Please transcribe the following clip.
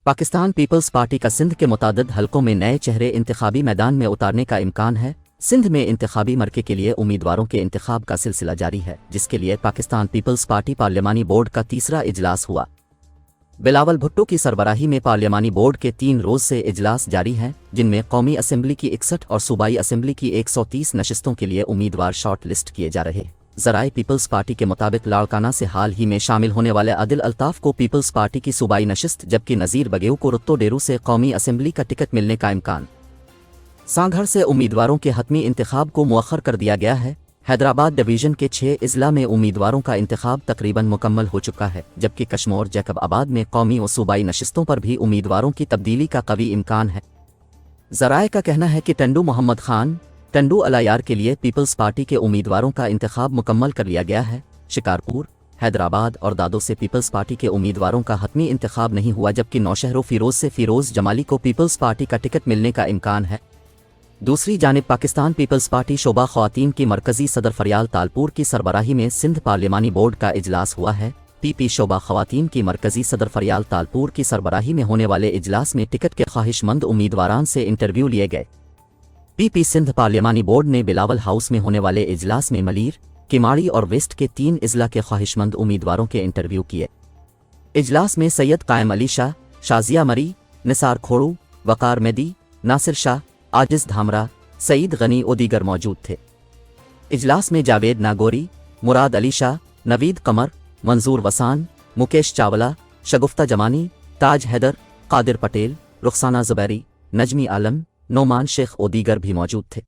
Pakistan peoples party का सिंध के मुतादिद हलकों में नए चेहरे इंतखाबी मैदान में उतारने का इम्कान है। सिंध में इंतखाबी मरके के लिए उम्मीदवारों के इंतखाब का सिलसिला जारी है, जिसके लिए पाकिस्तान पीपल्स पार्टी पार्लिमानी बोर्ड का तीसरा इजलास हुआ। बिलावल भुट्टो की सरबराही में पार्लिमानी बोर्ड के 3 रोज से इजलास जारी हैं, जिनमें कौमी असम्बली की 61 और सूबाई असम्बली की 130 नशिस्तों के लिए उम्मीदवार शॉर्ट लिस्ट किए जा रहे। ज़राए पीपल्स पार्टी के मुताबिक लाड़काना से हाल ही में शामिल होने वाले आदिल अल्ताफ़ को पीपल्स पार्टी की सूबाई नशिस्त, जबकि नज़ीर बगेऊ को रुत्तो डेरू से कौमी असम्बली का टिकट मिलने का इम्कान। सांघर से उम्मीदवारों के हतमी इंतखाब को मुअख्खर कर दिया गया है। हैदराबाद डिवीज़न के 6 अजला में उम्मीदवारों का इंतखाब तकरीबन मुकम्मल हो चुका है, जबकि कश्मीर जैकब आबाद में कौमी और सूबाई नशिस्तों पर भी उम्मीदवारों की तब्दीली का कवी इम्कान है। ज़राए का कहना है कि टंडू मोहम्मद खान टंडू अलायार के लिए पीपल्स पार्टी के उम्मीदवारों का इंतखाब मुकम्मल कर लिया गया है। शिकारपुर, हैदराबाद और दादो से पीपल्स पार्टी के उम्मीदवारों का हतमी इंतखाब नहीं हुआ, जबकि नौशहरों फिरोज से फिरोज जमाली को पीपल्स पार्टी का टिकट मिलने का इम्कान है। दूसरी जानिब पाकिस्तान पीपल्स पार्टी शोबा ख्वातीन की मरकजी सदर फरियाल तालपुर की सरबराही में सिंध पार्लिमानी बोर्ड का इजलास हुआ है। पीपी शोबा ख्वातीन की मरकजी सदर फरियाल तालपुर की सरबराही में होने वाले इजलास में टिकट के ख्वाहिशमंद उम्मीदवारान से इंटरव्यू लिए गए। पीपी सिंध पार्लिमानी बोर्ड ने बिलावल हाउस में होने वाले इजलास में मलीर, किमाड़ी और वेस्ट के 3 अजला के ख्वाहिशमंद उम्मीदवारों के इंटरव्यू किए। इजलास में सैयद कायम अली शाह, शाजिया मरी, निसार खोड़ू, वकार मेदी, नासिर शाह, आजिज धामरा, सईद गनी और दीगर मौजूद थे। इजलास में जावेद नागोरी, मुराद अली शाह, नवीद कमर, मंजूर वसान, मुकेश चावला, शगुफ्ता जमानी, ताज हैदर, कादिर पटेल, रुखसाना ज़ुबैरी, नजमी आलम, नोमान शेख और दीगर भी मौजूद थे।